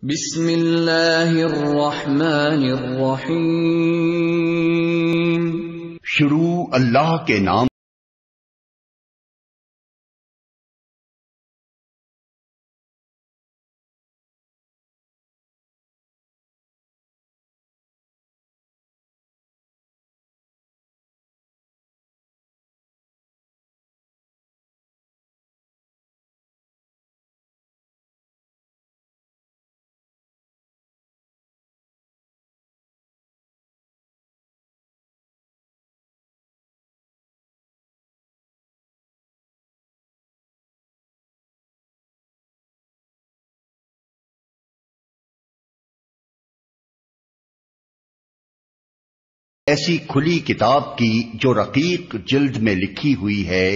بسم اللہ الرحمن الرحیم۔ شروع اللہ کے نام۔ ایسی کھلی کتاب کی جو رقیق جلد میں لکھی ہوئی ہے،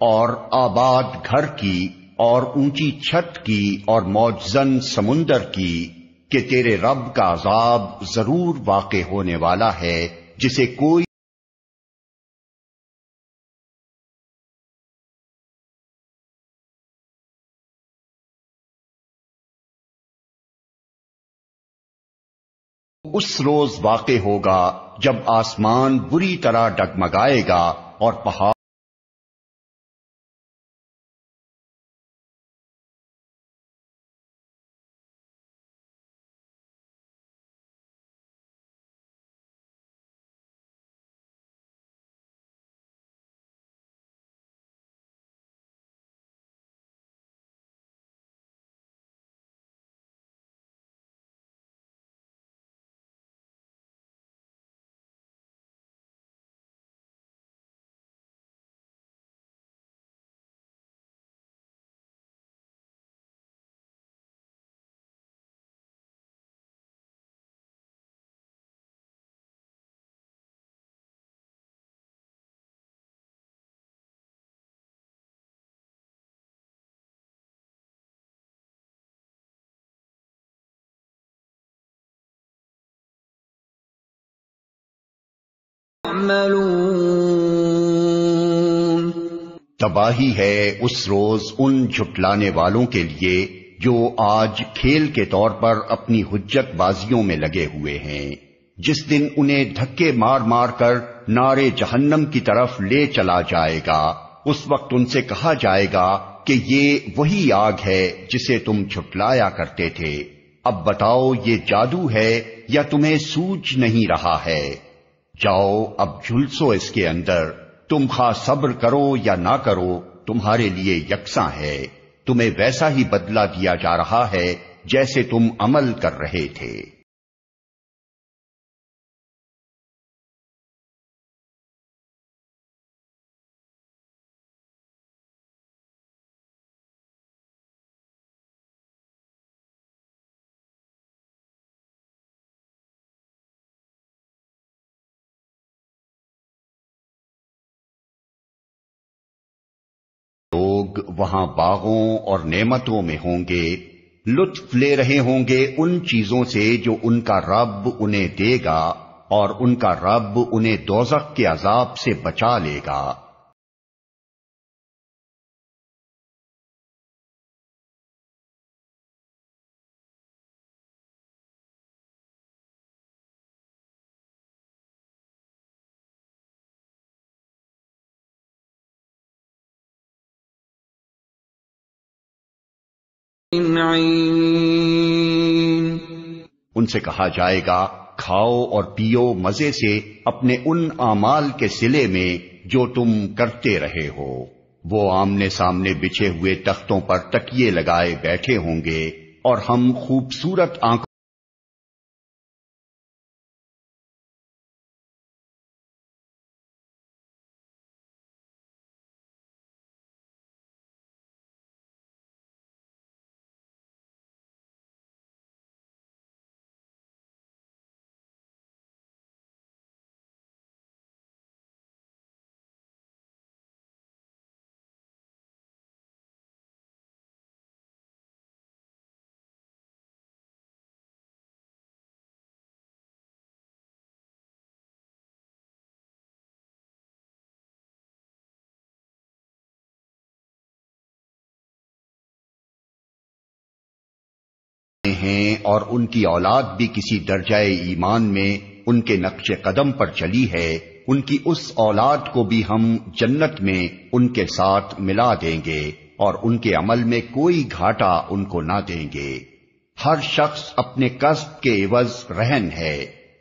اور آباد گھر کی، اور اونچی چھت کی، اور موجزن سمندر کی، کہ تیرے رب کا عذاب ضرور واقع ہونے والا ہے جسے کوئی اس روز واقع ہوگا جب آسمان بری طرح ڈگمگائے گا اور پہاڑ يعملون۔ تباہی ہے اس روز ان جھٹلانے والوں کے لیے جو آج کھیل کے طور پر اپنی حجت بازیوں میں لگے ہوئے ہیں، جس دن انہیں دھکے مار مار کر نارے جہنم کی طرف لے چلا جائے گا۔ اس وقت ان سے کہا جائے گا کہ یہ وہی آگ ہے جسے تم جھٹلایا کرتے تھے، اب بتاؤ یہ جادو ہے یا تمہیں سوجھ نہیں رہا ہے؟ جاؤ اب جھلسو اس کے اندر، تم خواہ صبر کرو یا نہ کرو تمہارے لیے یکساں ہے، تمہیں ویسا ہی بدلہ دیا جا رہا ہے جیسے تم عمل کر رہے تھے۔ لوگ وہاں باغوں اور نعمتوں میں ہوں گے، لطف لے رہے ہوں گے ان چیزوں سے جو ان کا رب انہیں دے گا، اور ان کا رب انہیں دوزخ کے عذاب سے بچا لے گا۔ عین۔ ان سے کہا جائے گا کھاؤ اور پیو مزے سے اپنے ان اعمال کے صلے میں جو تم کرتے رہے ہو۔ وہ آمنے سامنے بچھے ہوئے تختوں پر تکیے لگائے بیٹھے ہوں گے، اور ہم خوبصورت آنکھوں ہیں اور ان کی اولاد بھی کسی درجہ ایمان میں ان کے نقش قدم پر چلی ہے، ان کی اس اولاد کو بھی ہم جنت میں ان کے ساتھ ملا دیں گے اور ان کے عمل میں کوئی گھاٹا ان کو نہ دیں گے۔ ہر شخص اپنے کسب کے عوض رہن ہے،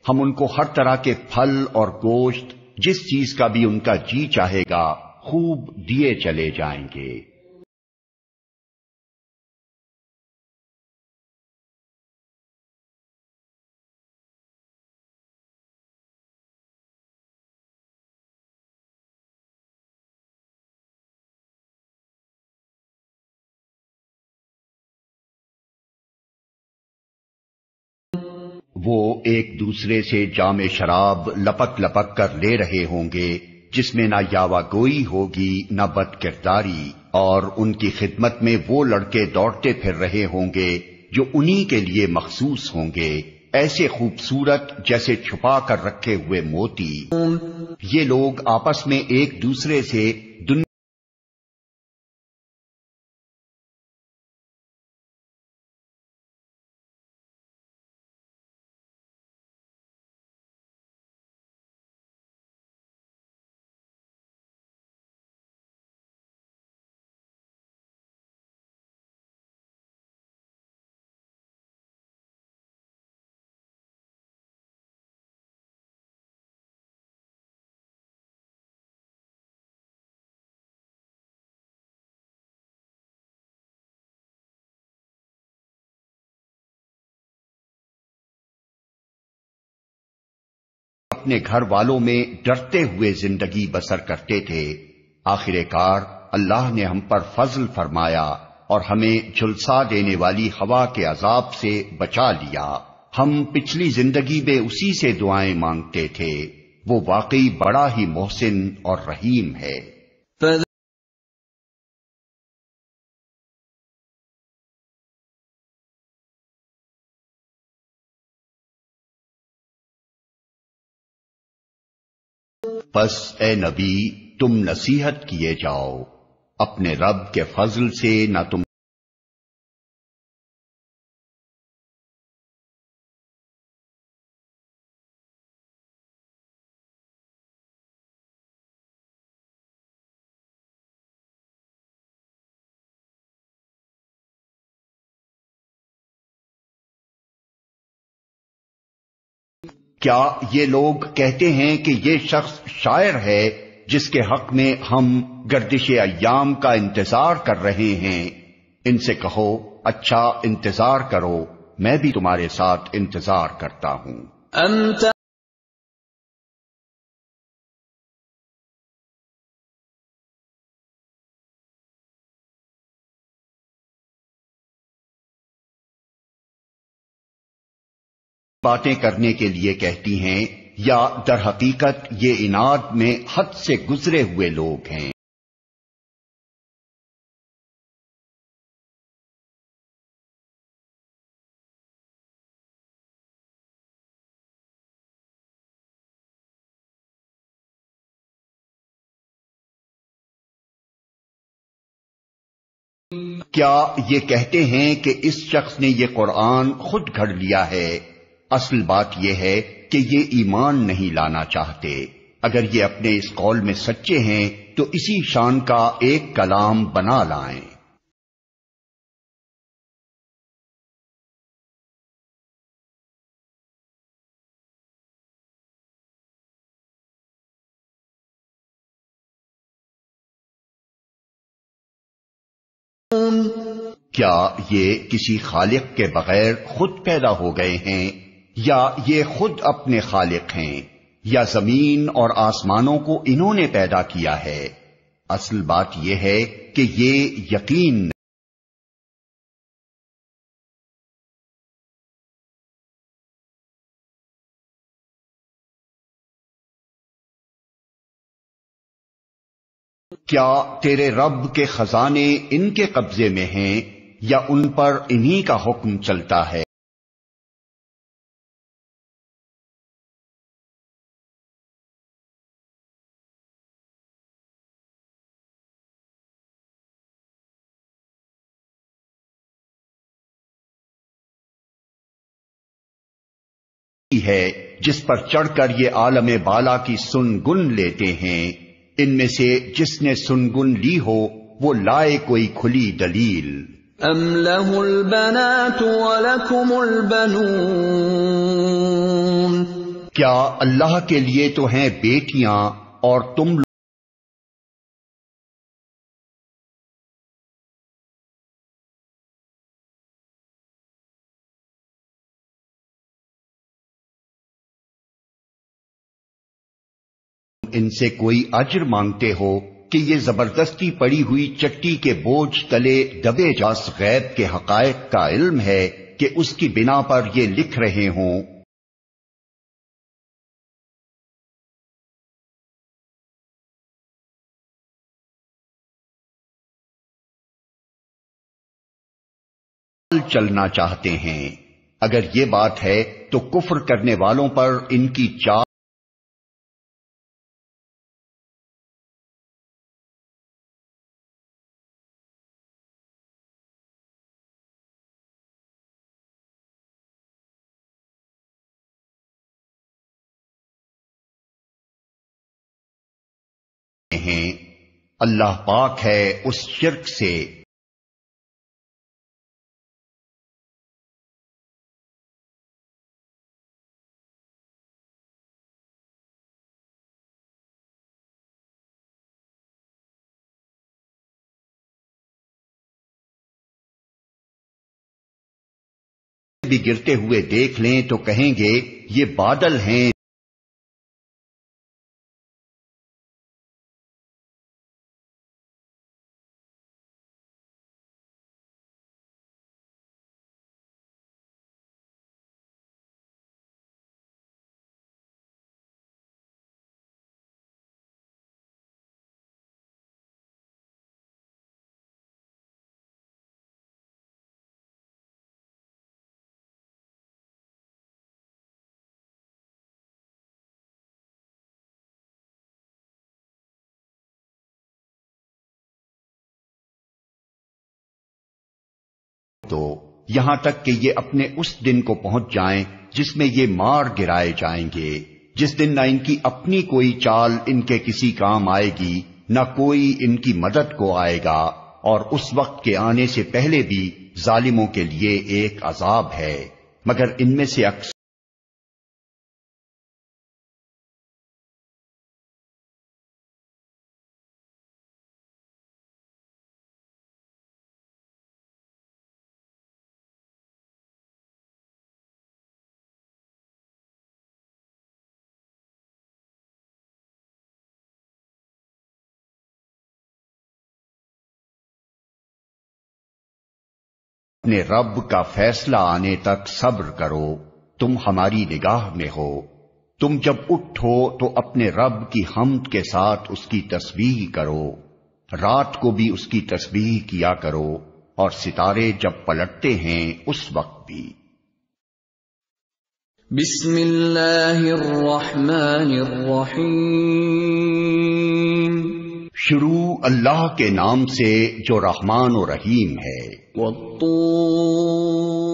ہم ان کو ہر طرح کے پھل اور گوشت جس چیز کا بھی ان کا جی چاہے گا خوب دیے چلے جائیں گے۔ وہ ایک دوسرے سے جام شراب لپک لپک کر لے رہے ہوں گے جس میں نہ یاوہ گوئی ہوگی نہ بد کرداری، اور ان کی خدمت میں وہ لڑکے دوڑتے پھر رہے ہوں گے جو انہی کے لیے مخصوص ہوں گے، ایسے خوبصورت جیسے چھپا کر رکھے ہوئے موتی۔ یہ لوگ آپس میں ایک دوسرے سے دنیا اپنے گھر والوں میں ڈرتے ہوئے زندگی بسر کرتے تھے، آخر کار اللہ نے ہم پر فضل فرمایا اور ہمیں جھلسا دینے والی ہوا کے عذاب سے بچا لیا۔ ہم پچھلی زندگی میں اسی سے دعائیں مانگتے تھے، وہ واقعی بڑا ہی محسن اور رحیم ہے۔ پس اے نبی تم نصیحت کیے جاؤ، اپنے رب کے فضل سے نہ تم کیا یہ لوگ کہتے ہیں کہ یہ شخص شاعر ہے جس کے حق میں ہم گردش ایام کا انتظار کر رہے ہیں؟ ان سے کہو اچھا انتظار کرو، میں بھی تمہارے ساتھ انتظار کرتا ہوں۔ باتیں کرنے کے لیے کہتی ہیں یا در حقیقت یہ عناد میں حد سے گزرے ہوئے لوگ ہیں۔ کیا یہ کہتے ہیں کہ اس شخص نے یہ قرآن خود گھڑ لیا ہے؟ اصل بات یہ ہے کہ یہ ایمان نہیں لانا چاہتے۔ اگر یہ اپنے اس قول میں سچے ہیں تو اسی شان کا ایک کلام بنا لائیں۔ کیا یہ کسی خالق کے بغیر خود پیدا ہو گئے ہیں یا یہ خود اپنے خالق ہیں یا زمین اور آسمانوں کو انہوں نے پیدا کیا ہے؟ اصل بات یہ ہے کہ یہ یقین کیا تیرے رب کے خزانے ان کے قبضے میں ہیں یا ان پر انہی کا حکم چلتا ہے؟ وہی ہے جس پر چڑھ کر یہ عالم بالا کی سنگن لیتے ہیں۔ ان میں سے جس نے سنگن لی ہو وہ لائے کوئی کھلی دلیل۔ ام لہ البنات ولکم البنون، کیا اللہ کے لیے تو ہیں بیٹیاں اور تم ان سے کوئی اجر مانگتے ہو کہ یہ زبردستی پڑی ہوئی چٹی کے بوجھ تلے دبے جاس غیب کے حقائق کا علم ہے کہ اس کی بنا پر یہ لکھ رہے ہوں۔ چلنا چاہتے ہیں۔ اگر یہ بات ہے تو کفر کرنے والوں پر ان کی چال ہیں۔ اللہ پاک ہے اس شرک سے۔ بھی گرتے ہوئے دیکھ لیں تو کہیں گے یہ بادل ہیں۔ تو یہاں تک کہ یہ اپنے اس دن کو پہنچ جائیں جس میں یہ مار گرائے جائیں گے، جس دن نہ ان کی اپنی کوئی چال ان کے کسی کام آئے گی، نہ کوئی ان کی مدد کو آئے گا، اور اس وقت کے آنے سے پہلے بھی ظالموں کے لیے ایک عذاب ہے۔ مگر ان میں سے اکثر اپنے رب کا فیصلہ آنے تک صبر کرو، تم ہماری نگاہ میں ہو۔ تم جب اٹھو تو اپنے رب کی حمد کے ساتھ اس کی تسبیح کرو، رات کو بھی اس کی تسبیح کیا کرو، اور ستارے جب پلٹتے ہیں اس وقت بھی۔ بسم اللہ الرحمن الرحیم، شروع اللہ کے نام سے جو رحمان و رحیم ہے۔ والطور